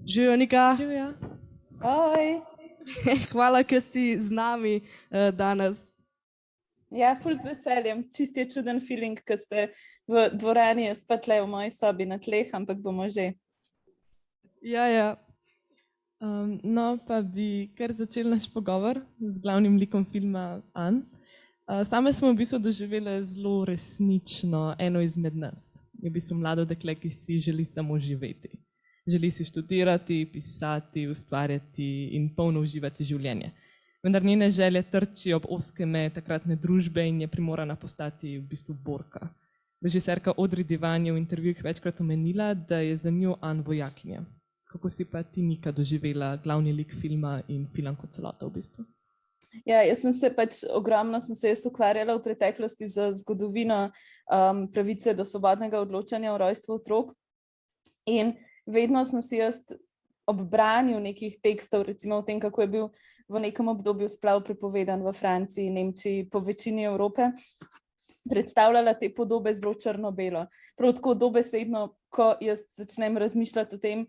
Živijo, Nika. Živja. Oj, Hvala, ker si z nami danes. ja, ful z veseljem. Čist je čuden feeling, ko ste v dvorani, jaz pa tle v moji sobi na tleh, ampak bomo že. Ja. No, pa bi kar začeli naš pogovor z glavnim likom filma An. Same smo v bistvu doživele zelo resnično eno izmed nas. Je v bistvu mlado dekle, ki si želi samo živeti. Želi si študirati, pisati, ustvarjati in polno uživati življenje. Vendar njene želje trčijo ob ozke meje takratne družbe in je primorana postati v bistvu borka. Režiserka Audrey Divan je v intervjujih večkrat omenila, da je za njo An vojakinja. Kako si pa ti, Nika, doživela glavni lik filma in film kot celota v bistvu? Ja, jaz sem se ogromno ukvarjala v preteklosti z zgodovino pravice do svobodnega odločanja o rojstvu otrok. In vedno sem si jaz ob branju nekih tekstov, recimo o tem, kako je bil v nekem obdobju splav prepovedan v Franciji, Nemčiji, po večini Evrope, predstavljala te podobe zelo črno-belo. Prav tako dobesedno, ko jaz začnem razmišljati o tem,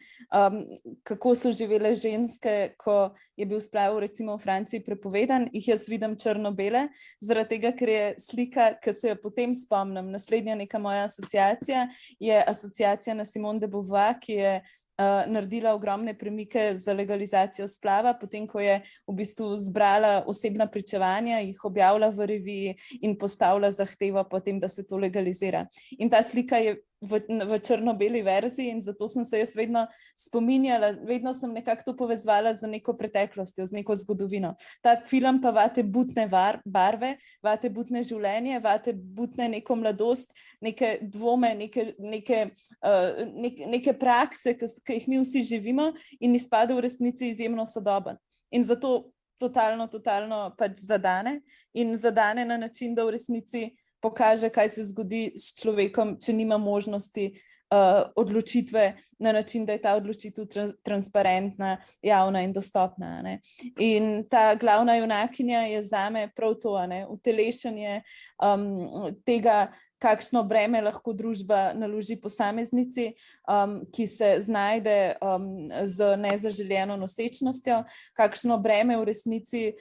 kako so živele ženske, ko je bil splav recimo v Franciji prepovedan, jih jaz vidim črno-bele, zaradi tega, ker je slika, ki se jo potem spomnim. Naslednja neka moja asociacija je asociacija na Simone de Beauvoir, ki je naredila ogromne premike za legalizacijo splava, potem ko je v bistvu zbrala osebna pričevanja, jih objavila v reviji in postavila zahtevo potem, da se to legalizira. In ta slika je v črno-beli verziji in zato sem se jaz vedno spominjala, vedno sem nekako to povezvala z neko preteklostjo, z neko zgodovino. Ta film pa vate butne barve, vate butne življenje, vate butne neko mladost, neke dvome, neke prakse, ki jih mi vsi živimo in izpade v resnici izjemno sodoben. In zato totalno pač zadane in zadane na način, da v resnici pokaže, kaj se zgodi s človekom, če nima možnosti odločitve na način, da je ta odločitev transparentna, javna in dostopna. Ne? In ta glavna junakinja je zame prav to, utelešenje tega, kakšno breme lahko družba naloži posameznici, ki se znajde z nezaželjeno nosečnostjo, kakšno breme v resnici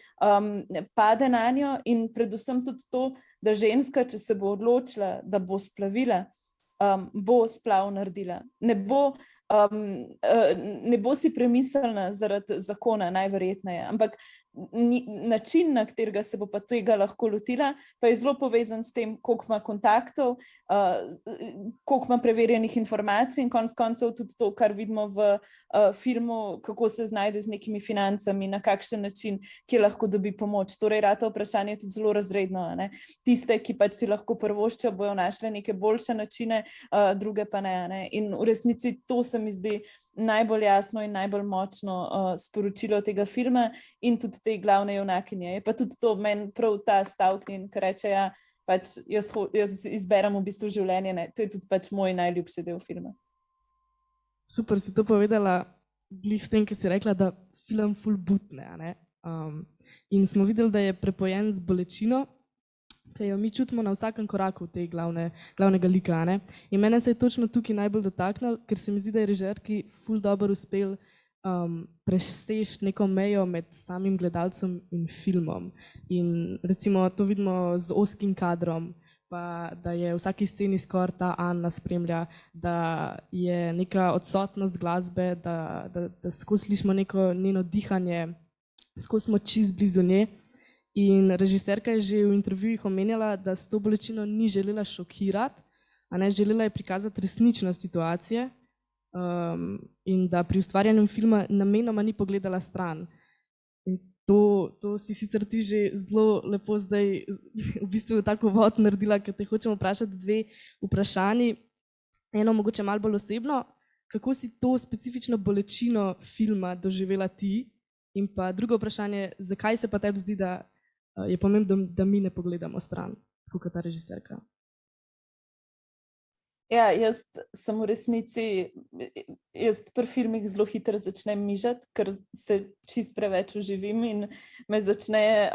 pade na njo in predvsem tudi to, da ženska, če se bo odločila, da bo splavila, bo splav naredila. Ne bo si premislila zaradi zakona, najverjetneje, ampak način, na katerega se bo pa tega lahko lotila, pa je zelo povezan s tem, koliko ima kontaktov, koliko ima preverjenih informacij in konec koncev tudi to, kar vidimo v filmu, kako se znajde z nekimi financami, na kakšen način, ki lahko dobi pomoč. Torej, rata vprašanje je tudi zelo razredno. Ne? Tiste, ki pač si lahko prvoščijo, bojo našle neke boljše načine, druge pa ne. In v resnici to se mi zdi najbolj jasno in najbolj močno sporočilo tega filma in tudi te glavne junakinje. Je pa tudi to meni prav ta stavknin, ki reče, ja, pač jaz izberem v bistvu življenje, ne. To je tudi pač moj najljubši del filma. Super si to povedala, glih s tem, ki si rekla, da film ful butne. In smo videli, da je prepojen z bolečino, ki jo mi čutimo na vsakem koraku te glavnega lika. In mene se je točno tukaj najbolj dotaknilo, ker se mi zdi, da je režiserki ful dobro uspel preseči neko mejo med samim gledalcem in filmom. In recimo to vidimo z ozkim kadrom, pa da je v vsaki sceni skoraj ta Anna spremlja, da je neka odsotnost glasbe, da skozi slišimo neko njeno dihanje, skozi smo čisto blizu nje. In režiserka je že v intervjujih omenjala, da s to bolečino ni želela šokirati, želela je prikazati resničnost situacije in da pri ustvarjanju filma namenoma ni pogledala stran. In to si sicer ti že zelo lepo zdaj v bistvu tako uvod naredila, ker te hočem vprašati dve vprašanji. Eno mogoče malo bolj osebno, kako si to specifično bolečino filma doživela ti? In pa drugo vprašanje, zakaj se pa tebi zdi, da je pomembno, da mi ne pogledamo stran, kot ta režiserka? Ja, jaz sem v resnici, jaz pri filmih zelo hitro začnem mižati, ker se čist preveč uživim in me začne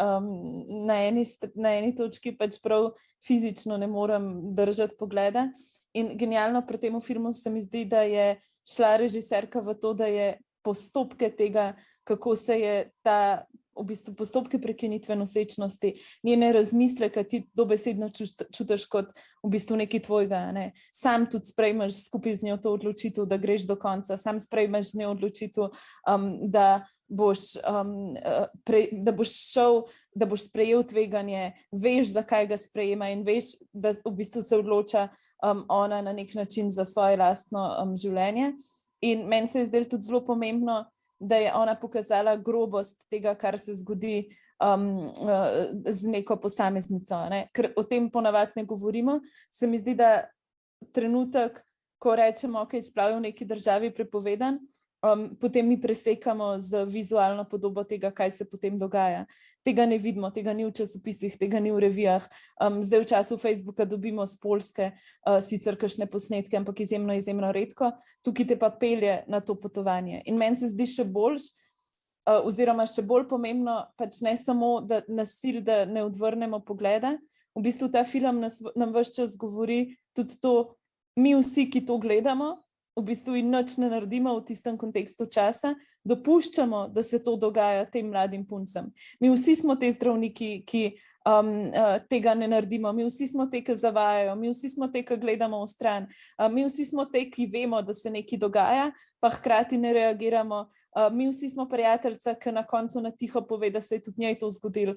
na eni točki pač prav fizično ne morem držati pogleda. In genialno pri tem filmu se mi zdi, da je šla režiserka v to, da je postopke tega, kako se je ta v bistvu postopke prekinitve nosečnosti, njene razmisleke ti dobesedno čutiš kot v bistvu nekaj tvojega. Ne? Sam tudi sprejmeš skupaj z njo to odločitev, da greš do konca, sam sprejmeš z njo odločitev, da boš sprejel tveganje, veš, zakaj ga sprejema in veš, da v bistvu se odloča ona na nek način za svoje lastno življenje. In meni se je zdelo tudi zelo pomembno, da je ona pokazala grobost tega, kar se zgodi z neko posameznico. Ne? Ker o tem ponavadi ne govorimo. Se mi zdi, da trenutek, ko rečemo, ok, splav je v neki državi prepovedan, potem mi presekamo z vizualno podobo tega, kaj se potem dogaja. Tega ne vidimo, tega ni v časopisih, tega ni v revijah. Zdaj v času Facebooka dobimo z Poljske sicer kakšne posnetke, ampak izjemno redko. Tukaj te pa pelje na to potovanje. In meni se zdi še boljš, oziroma še bolj pomembno, pač ne samo, da nas cilj, da ne odvrnemo pogleda. V bistvu ta film nam ves čas govori tudi to, mi vsi, ki to gledamo, v bistvu in nič ne naredimo v tistem kontekstu časa, dopuščamo, da se to dogaja tem mladim puncem. Mi vsi smo te zdravniki, ki tega ne naredimo, mi vsi smo te, ki zavajajo, mi vsi smo te, ki gledamo v stran, mi vsi smo te, ki vemo, da se nekaj dogaja, pa hkrati ne reagiramo, mi vsi smo prijateljica, ki na koncu na tiho pove, da se je tudi njej to zgodilo.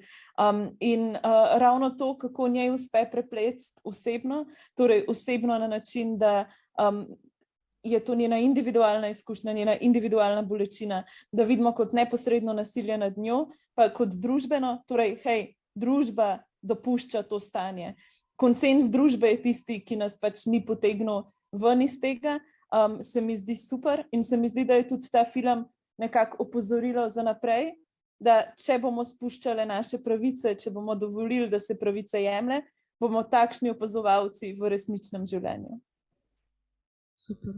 In ravno to, kako njej uspe prepletsti osebno, torej osebno na način, da je to njena individualna izkušnja, njena individualna bolečina, da vidimo kot neposredno nasilje nad njo, pa kot družbeno, torej, hej, družba dopušča to stanje. Konsens družbe je tisti, ki nas pač ni potegnil ven iz tega, se mi zdi super in se mi zdi, da je tudi ta film nekako opozorilo za naprej, da če bomo spuščali naše pravice, če bomo dovolili, da se pravice jemlje, bomo takšni opazovalci v resničnem življenju. Super.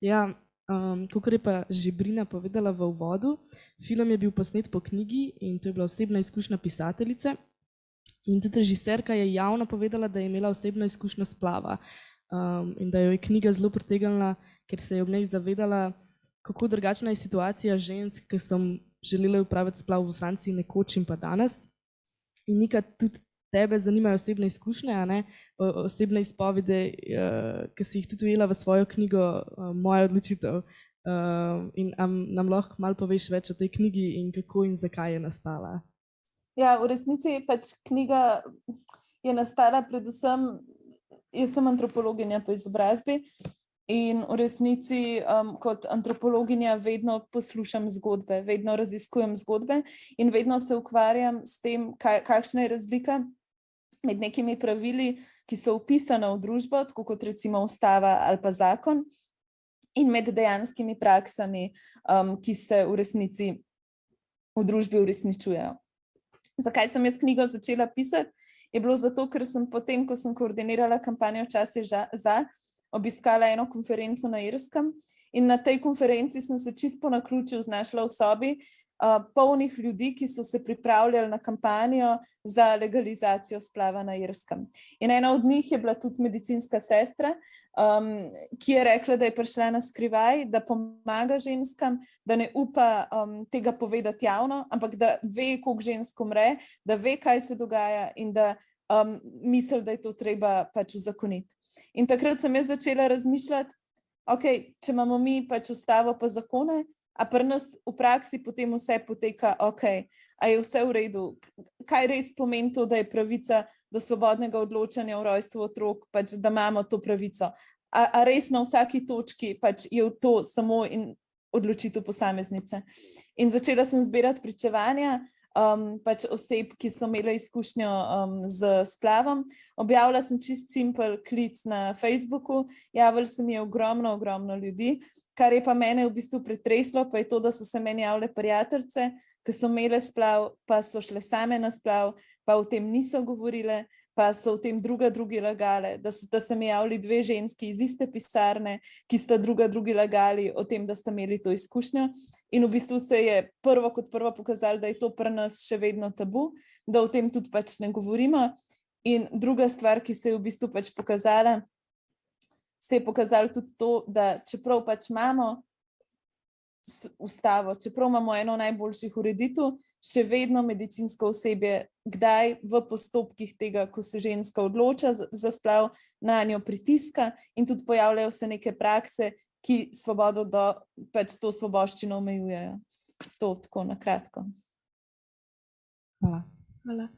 Ja, kakor je pa že Brina povedala v uvodu, film je bil posnet po knjigi in to je bila osebna izkušnja pisateljice. In tudi režiserka je javno povedala, da je imela osebno izkušnjo splava in da jo je knjiga zelo pritegnila, ker se je ob njej zavedala, kako drugačna je situacija žensk, ki so želele opraviti splav v Franciji nekoč in pa danes. In Nika, tudi tebe zanimajo osebne izkušnje, a ne? Osebne izpovedi, ki si jih tudi ujela v svojo knjigo Moja odločitev. In nam lahko malo poveš več o tej knjigi in kako in zakaj je nastala? Ja, v resnici pač knjiga je nastala predvsem, jaz sem antropologinja po izobrazbi in v resnici kot antropologinja vedno poslušam zgodbe, vedno raziskujem zgodbe in vedno se ukvarjam s tem, kakšna je razlika med nekimi pravili, ki so vpisane v družbo, tako kot recimo ustava ali pa zakon, in med dejanskimi praksami, ki se v resnici v družbi uresničujejo. Zakaj sem jaz knjigo začela pisati? Je bilo zato, ker sem potem, ko sem koordinirala kampanjo Čas je za, obiskala eno konferenco na Irskem in na tej konferenci sem se čisto po naključju znašla v sobi, polnih ljudi, ki so se pripravljali na kampanjo za legalizacijo splava na Irskem. In ena od njih je bila tudi medicinska sestra, ki je rekla, da je prišla na skrivaj, da pomaga ženskam, da ne upa tega povedati javno, ampak da ve, koliko žensk umre, da ve, kaj se dogaja in da misli, da je to treba pač uzakoniti. In takrat sem jaz začela razmišljati, ok, če imamo mi pač ustavo pa zakone, a pri nas v praksi potem vse poteka ok, a je vse v redu, kaj res pomeni to, da je pravica do svobodnega odločanja o rojstvu otrok, pač da imamo to pravico. A res na vsaki točki pač je to samo odločitev posameznice. In začela sem zbirati pričevanja, pač oseb, ki so imele izkušnjo z splavom. Objavila sem čist simpel klic na Facebooku, javili se mi je ogromno ljudi, kar je pa mene v bistvu pretreslo, pa je to, da so se meni javile prijateljice, ki so imele splav, pa so šle same na splav, pa o tem niso govorile, pa so o tem drugi lagale, da se mi javili dve ženski iz iste pisarne, ki sta drugi lagali o tem, da sta imeli to izkušnjo. In v bistvu se je prvo pokazalo, da je to pri nas še vedno tabu, da o tem tudi pač ne govorimo. In druga stvar, ki se je v bistvu pač pokazala, se je pokazalo tudi to, da čeprav pač imamo ustavo, čeprav imamo eno najboljših ureditev, še vedno medicinsko osebje kdaj v postopkih tega, ko se ženska odloča za splav, na njo pritiska in tudi pojavljajo se neke prakse, ki svobodo pač to svoboščino omejujejo. To tako na kratko. Hvala. Hvala.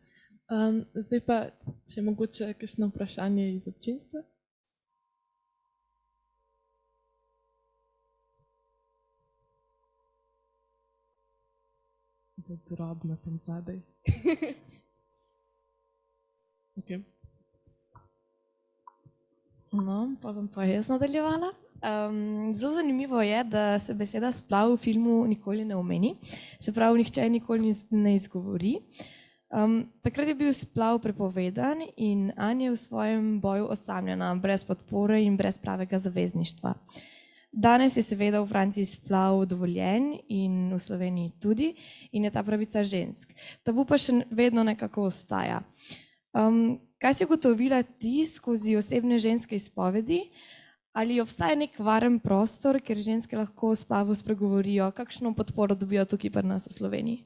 Zdaj pa, če mogoče kakšno vprašanje iz občinstva? Da je drobno tam zadaj. Okay. No, pa bom pa jaz nadaljevala. Zelo zanimivo je, da se beseda splav v filmu nikoli ne omeni, se pravi, nihče nikoli ne izgovori. Takrat je bil splav prepovedan in Anja je v svojem boju osamljena, brez podpore in brez pravega zavezništva. Danes je seveda v Franciji splav dovoljen in v Sloveniji tudi in je ta pravica žensk. Tabu pa še vedno nekako ostaja. Kaj si ugotovila ti skozi osebne ženske izpovedi? Ali obstaja nek varen prostor, kjer ženske lahko o splavu spregovorijo? Kakšno podporo dobijo tukaj pri nas v Sloveniji?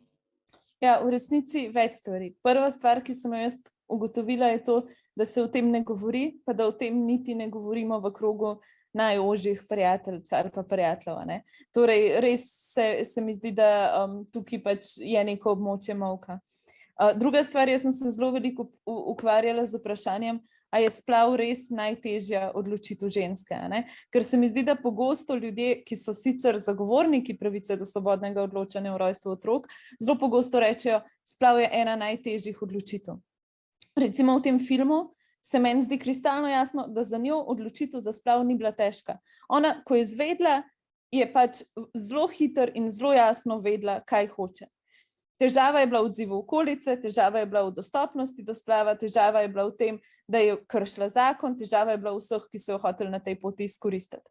Ja, v resnici več stvari. Prva stvar, ki sem jo jaz ugotovila, je to, da se o tem ne govori, pa da o tem niti ne govorimo v krogu najožjih prijateljic ali pa prijateljev. Torej, res se mi zdi, da tukaj pač je neko območje molka. Druga stvar, jaz sem se zelo veliko ukvarjala z vprašanjem, a je splav res najtežja odločitev ženske. Ker se mi zdi, da pogosto ljudje, ki so sicer zagovorniki pravice do svobodnega odločanja o rojstvu otrok, zelo pogosto rečejo, splav je ena najtežjih odločitev. Recimo v tem filmu se meni zdi kristalno jasno, da za njo odločitev za splav ni bila težka. Ona, ko je izvedla, je pač zelo hiter in zelo jasno vedela, kaj hoče. Težava je bila v odzivu okolice, težava je bila v dostopnosti do splava, težava je bila v tem, da je kršila zakon, težava je bila v vseh, ki so jo hoteli na tej poti izkoristiti.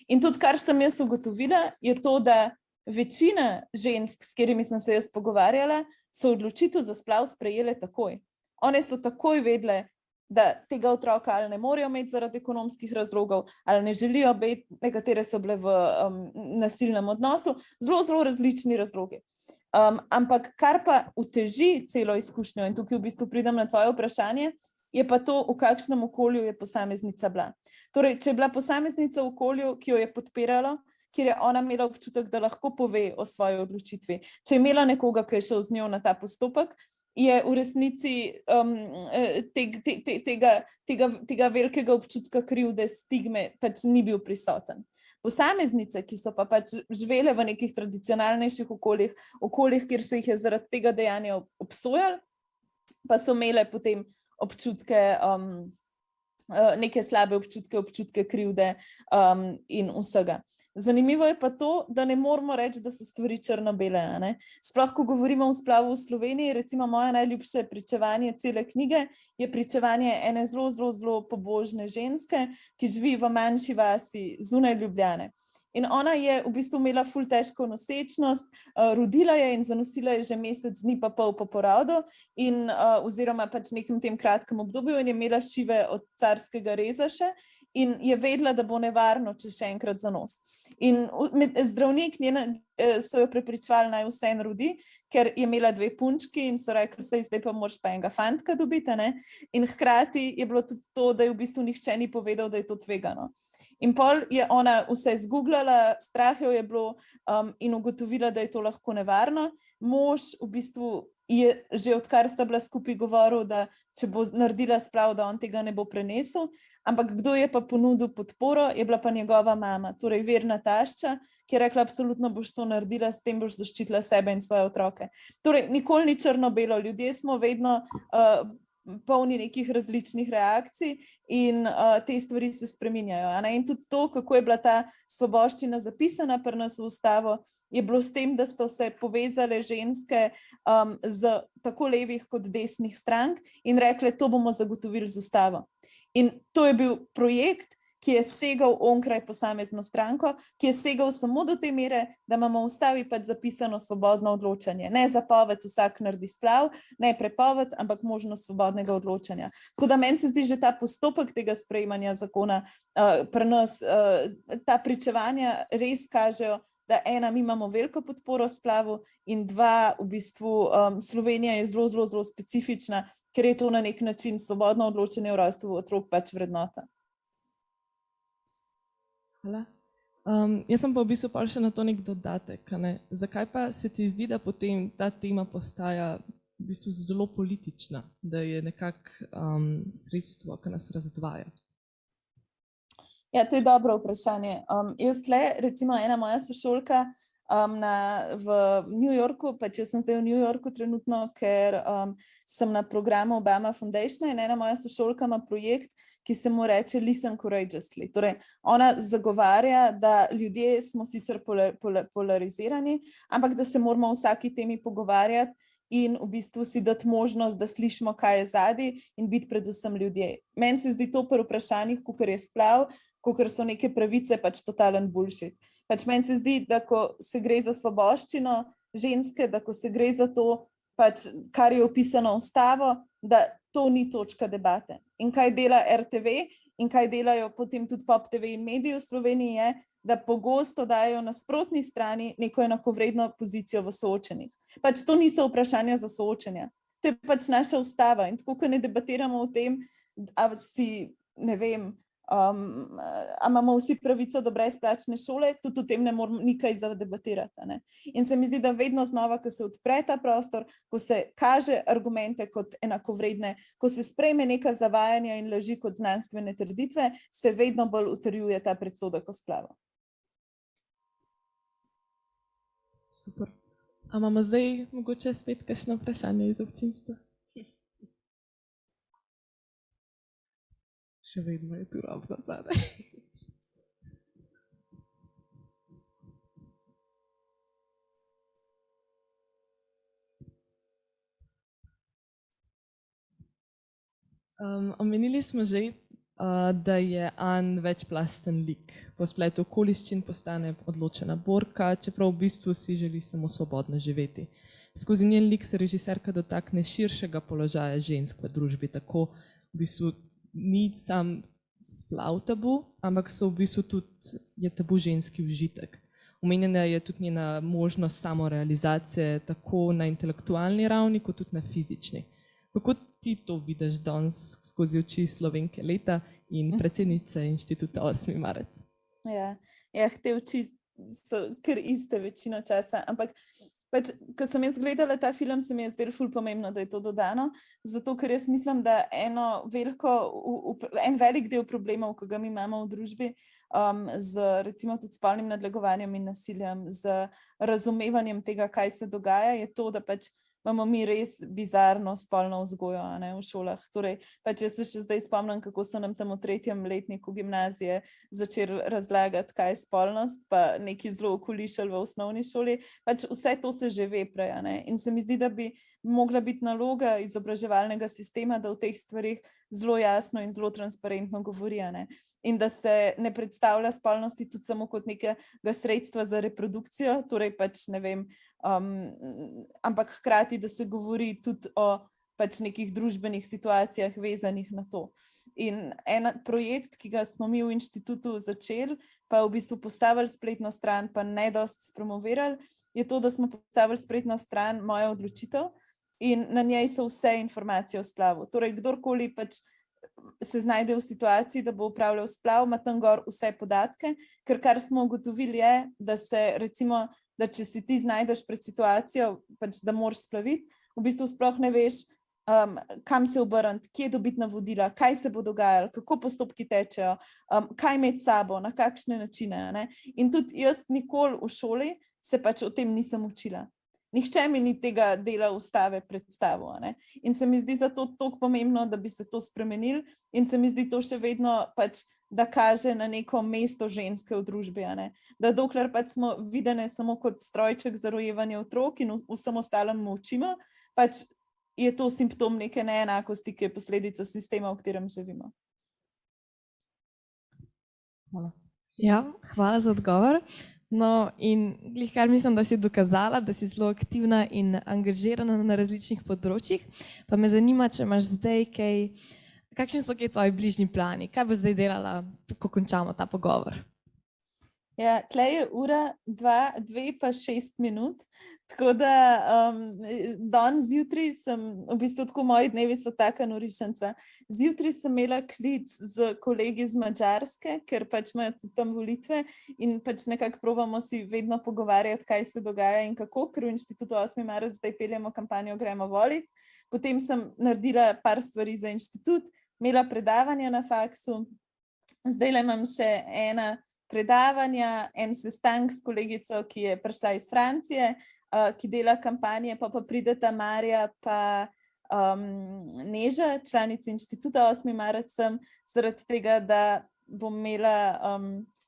In tudi, kar sem jaz ugotovila, je to, da večina žensk, s katerimi sem se jaz pogovarjala, so odločitev za splav sprejele takoj. One so takoj vedele, da tega otroka ali ne morejo imeti zaradi ekonomskih razlogov, ali ne želijo biti, nekatere so bile v nasilnem odnosu, zelo različni razlogi. Ampak kar pa uteži celo izkušnjo, in tukaj v bistvu pridem na tvoje vprašanje, je pa to, v kakšnem okolju je posameznica bila. Torej, če je bila posameznica v okolju, ki jo je podpiralo, kjer je ona imela občutek, da lahko pove o svoji odločitvi, če je imela nekoga, ki je šel z njo na ta postopek, je v resnici tega velikega občutka krivde, stigme pač ni bil prisoten. Posameznice, ki so pa pač živele v nekih tradicionalnejših okoljih, kjer se jih je zaradi tega dejanja obsojali, pa so imele potem občutke, neke slabe občutke krivde in vsega. Zanimivo je pa to, da ne moramo reči, da so stvari črno-bele. Sploh, ko govorimo o splavu v Sloveniji, recimo moje najljubše pričevanje cele knjige je pričevanje ene zelo pobožne ženske, ki živi v manjši vasi zunaj Ljubljane. In ona je v bistvu imela ful težko nosečnost, rodila je in zanosila je že mesec dni pa pol po porodu in oziroma pač nekem tem kratkem obdobju in je imela šive od carskega reza še in je vedela, da bo nevarno, če še enkrat zanos. In zdravnik so jo prepričevali, naj vseeno rodi, ker je imela 2 punčki in so rekli, zdaj pa moraš pa enega fantka dobiti. In hkrati je bilo tudi to, da je v bistvu nihče ni povedal, da je to tvegano. In pol je ona vse zgooglala, strah jo je bilo in ugotovila, da je to lahko nevarno. Mož v bistvu je že odkar sta bila skupaj govoril, da če bo naredila splav, da on tega ne bo prenesel. Ampak kdo je pa ponudil podporo, je bila pa njegova mama, torej verna tašča, ki je rekla, absolutno boš to naredila, s tem boš zaščitila sebe in svoje otroke. Torej, nikoli ni črno-belo, ljudje smo vedno polni nekih različnih reakcij in te stvari se spreminjajo. In tudi to, kako je bila ta svoboščina zapisana pri nas v ustavo, je bilo s tem, da so se povezale ženske z tako levih kot desnih strank in rekle, to bomo zagotovili z ustavo. In to je bil projekt, ki je segal onkraj posamezno stranko, ki je segal samo do te mere, da imamo v ustavi pač zapisano svobodno odločanje. Ne zapoved, vsak naredi splav, ne prepoved, ampak možnost svobodnega odločanja. Tako da meni se zdi že ta postopek tega sprejemanja zakona pri nas, ta pričevanja res kažejo, da ena, mi imamo veliko podporo splavu in dva, v bistvu Slovenija je zelo, zelo, zelo specifična, ker je to na nek način svobodno odločanje o rojstvu otrok pač vrednota. Hvala. Jaz sem pa v bistvu pa še na to nek dodatek. Ne? Zakaj pa se ti zdi, da potem ta tema postaja v bistvu zelo politična, da je nekako sredstvo, ki nas razdvaja? Ja, to je dobro vprašanje. Jaz tle, recimo ena moja sošolka v New Yorku, pač jaz sem zdaj v New Yorku trenutno, ker sem na programu Obama Foundation in ena moja sošolka ima projekt, ki se mu reče Listen Courageously. Torej, ona zagovarja, da ljudje smo sicer polarizirani, ampak da se moramo o vsaki temi pogovarjati in v bistvu si dati možnost, da slišimo, kaj je zadaj in biti predvsem ljudje. Meni se zdi to pri vprašanjih, kakor je splav, kakor so neke pravice, pač totalen bullshit. Pač meni se zdi, da ko se gre za svoboščino ženske, da ko se gre za to, pač, kar je opisano v ustavo, da to ni točka debate. In kaj dela RTV in kaj delajo potem tudi Pop TV in mediji v Sloveniji je, da pogosto dajo na nasprotni strani neko enakovredno pozicijo v soočenjih. Pač to niso vprašanja za soočenja. To je pač naša ustava in tako, ko ne debatiramo o tem, a si, ne vem, a imamo vsi pravico do brezplačne šole, tudi o tem ne moramo nikaj zadebatirati. Ne? In se mi zdi, da vedno znova, ko se odpre ta prostor, ko se kaže argumente kot enakovredne, ko se sprejme neka zavajanja in laži kot znanstvene trditve, se vedno bolj utrjuje ta predsodek o splavu. Super. A imamo zdaj mogoče spet kakšno vprašanje iz občinstva? Še vedno je tu ravno zadaj. Omenili smo že, da je Ann večplasten lik. Po spletu okoliščin postane odločena borka, čeprav v bistvu si želi samo svobodno živeti. Skozi njen lik se režiserka dotakne širšega položaja žensk v družbi, tako v bistvu ni sam splav tabu, ampak so v bistvu tudi je tabu ženski užitek. Omenjena je tudi njena možnost samorealizacije tako na intelektualni ravni, kot tudi na fizični. Kako ti to vidiš danes skozi oči Slovenke leta in predsednice inštituta 8. marec? Ja, te oči so kar iste večino časa, ampak pač, ko sem jaz gledala ta film, se mi je zdelo ful pomembno, da je to dodano, zato ker jaz mislim, da en velik del problemov, ki ga mi imamo v družbi, z recimo tudi spolnim nadlegovanjem in nasiljem, z razumevanjem tega, kaj se dogaja, je to, da pač imamo mi res bizarno spolno vzgojo v šolah. Torej, pač jaz se še zdaj spomnim, kako so nam tam v 3. letniku gimnazije začeli razlagati, kaj je spolnost, pa neki zelo okolišali v osnovni šoli. Pač vse to se že ve prej. In se mi zdi, da bi mogla biti naloga izobraževalnega sistema, da o teh stvarih zelo jasno in zelo transparentno govori. In da se ne predstavlja spolnosti tudi samo kot nekega sredstva za reprodukcijo, torej pač ne vem, ampak hkrati, da se govori tudi o pač nekih družbenih situacijah vezanih na to. In en projekt, ki ga smo mi v inštitutu začeli, pa v bistvu postavili spletno stran, pa ne dosti spromovirali, je to, da smo postavili spletno stran Moja odločitev in na njej so vse informacije o splavu. Torej, kdorkoli pač se znajde v situaciji, da bo upravljal splav, ima tam gor vse podatke, ker kar smo ugotovili je, da se recimo, da če si ti znajdeš pred situacijo, pač, da moraš splaviti, v bistvu sploh ne veš, kam se obrniti, kje dobiti navodila, kaj se bo dogajalo, kako postopki tečejo, kaj imeti s sabo, na kakšne načine. In tudi jaz nikoli v šoli se pač o tem nisem učila. Nihče mi ni tega dela ustave predstavil. In se mi zdi zato toliko pomembno, da bi se to spremenili in se mi zdi to še vedno pač, da kaže na neko mesto ženske v družbi. Da dokler pač smo videne samo kot strojček za rojevanje otrok in vsem ostalem molčimo, pač je to simptom neke neenakosti, ki je posledica sistema, v katerem živimo. Hvala. Ja, hvala za odgovor. No, in kar mislim, da si dokazala, da si zelo aktivna in angažirana na različnih področjih, pa me zanima, če imaš zdaj kakšni so tvoji bližnji plani, kaj bo zdaj delala, ko končamo ta pogovor? Ja, tle je ura 2 pa 6 minut, tako da danes zjutraj sem, v bistvu tako moji dnevi so taka norišnica. Zjutraj sem imela klic z kolegi z Madžarske, ker pač imajo tudi tam volitve in pač nekako probamo si vedno pogovarjati, kaj se dogaja in kako, ker v Inštitutu 8. marec zdaj peljemo kampanjo Gremo volit. Potem sem naredila par stvari za inštitut, imela predavanja na faksu, zdaj imam še predavanja, en sestanek s kolegico, ki je prišla iz Francije, ki dela kampanje, pa prideta Marja pa Neža, članici Inštituta 8. marec sem, zaradi tega, da bom imela,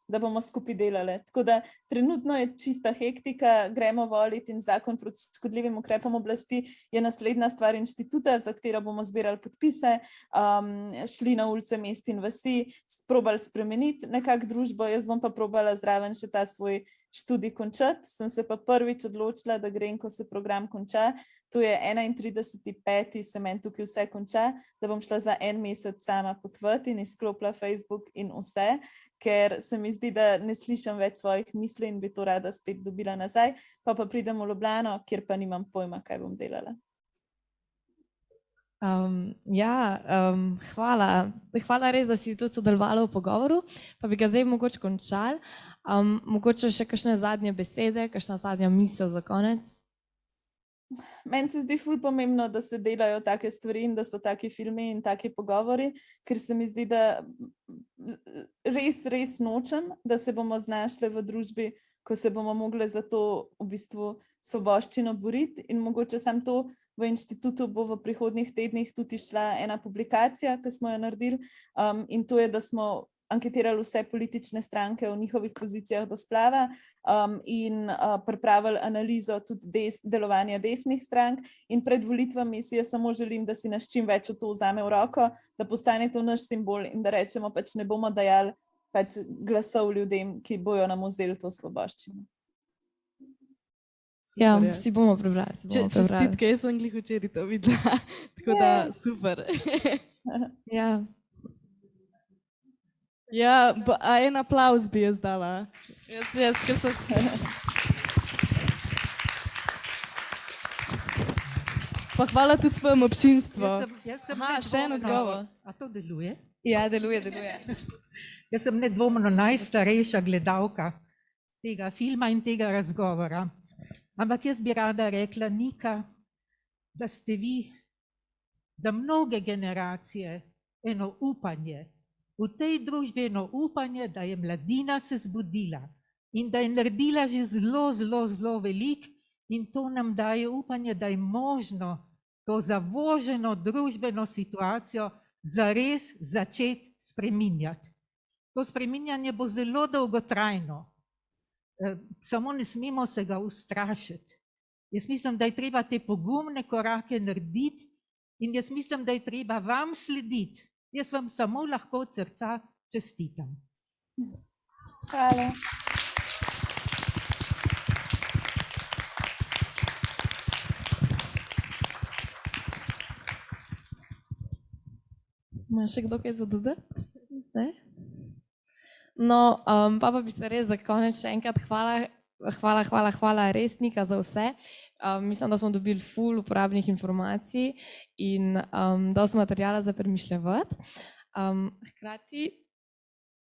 da bomo skupaj delali. Tako da trenutno je čista hektika, Gremo volit in zakon proti škodljivim ukrepom oblasti je naslednja stvar inštituta, za katero bomo zbirali podpise, šli na ulice mest in vasi, probali spremeniti nekako družbo, jaz bom pa probala zraven še ta svoj študij končati. Sem se pa prvič odločila, da grem, ko se program konča. To je 31.5. se meni tukaj vse konča, da bom šla za en mesec sama potovati in izklopila Facebook in vse, ker se mi zdi, da ne slišim več svojih misli in bi to rada spet dobila nazaj, pa pridem v Ljubljano, kjer pa nimam pojma, kaj bom delala. Hvala res, da si tudi sodelovala v pogovoru, pa bi ga zdaj mogoče končali. Mogoče še kakšne zadnje besede, kakšna zadnja misel za konec? Meni se zdi ful pomembno, da se delajo take stvari in da so taki filmi in taki pogovori, ker se mi zdi, da res nočem, da se bomo znašli v družbi, ko se bomo mogli za to v bistvu svoboščino boriti in mogoče samo to v inštitutu bo v prihodnjih tednih tudi šla ena publikacija, ki smo jo naredili in to je, da smo anketirali vse politične stranke v njihovih pozicijah do splava in pripravili analizo tudi delovanja desnih strank in pred volitvami si jaz samo želim, da si nas čim več v to vzame v roko, da postane to naš simbol in da rečemo pač ne bomo dajali pač glasov ljudem, ki bojo nam vzeli to svoboščino. Ja, si bomo prebrali. Čestitke, jaz sem glih včeraj to videla, tako da super. Ja. Ja, en aplavz bi jaz dala. Jaz, ker sem... Pa hvala tudi vam občinstvo. Še eno odgovor. A to deluje? Ja, deluje. Jaz sem nedvomno najstarejša gledalka tega filma in tega razgovora. Ampak jaz bi rada rekla, Nika, da ste vi za mnoge generacije eno upanje. V tej družbi eno upanje, da je mladina se zbudila in da je naredila že zelo veliko in to nam daje upanje, da je možno to zavoženo družbeno situacijo zares začeti spreminjati. To spreminjanje bo zelo dolgotrajno, samo ne smemo se ga ustrašiti. Jaz mislim, da je treba te pogumne korake narediti in jaz mislim, da je treba vam slediti. Jaz vam samo lahko od srca čestitam. Hvala. Ima še kdo kaj za dodati? Ne? No, pa bi se res za konec še enkrat hvala res Nika za vse. Mislim, da smo dobili ful uporabnih informacij in dosti materijala za premišljevati. Hkrati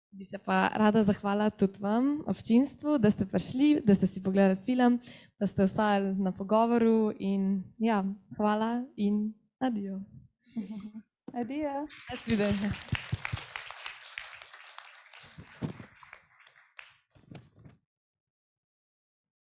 bi se pa rada zahvala tudi vam, občinstvu, da ste prišli, da ste si pogledali film, da ste ostali na pogovoru in ja, hvala in adijo. Adijo. Nasvidenje.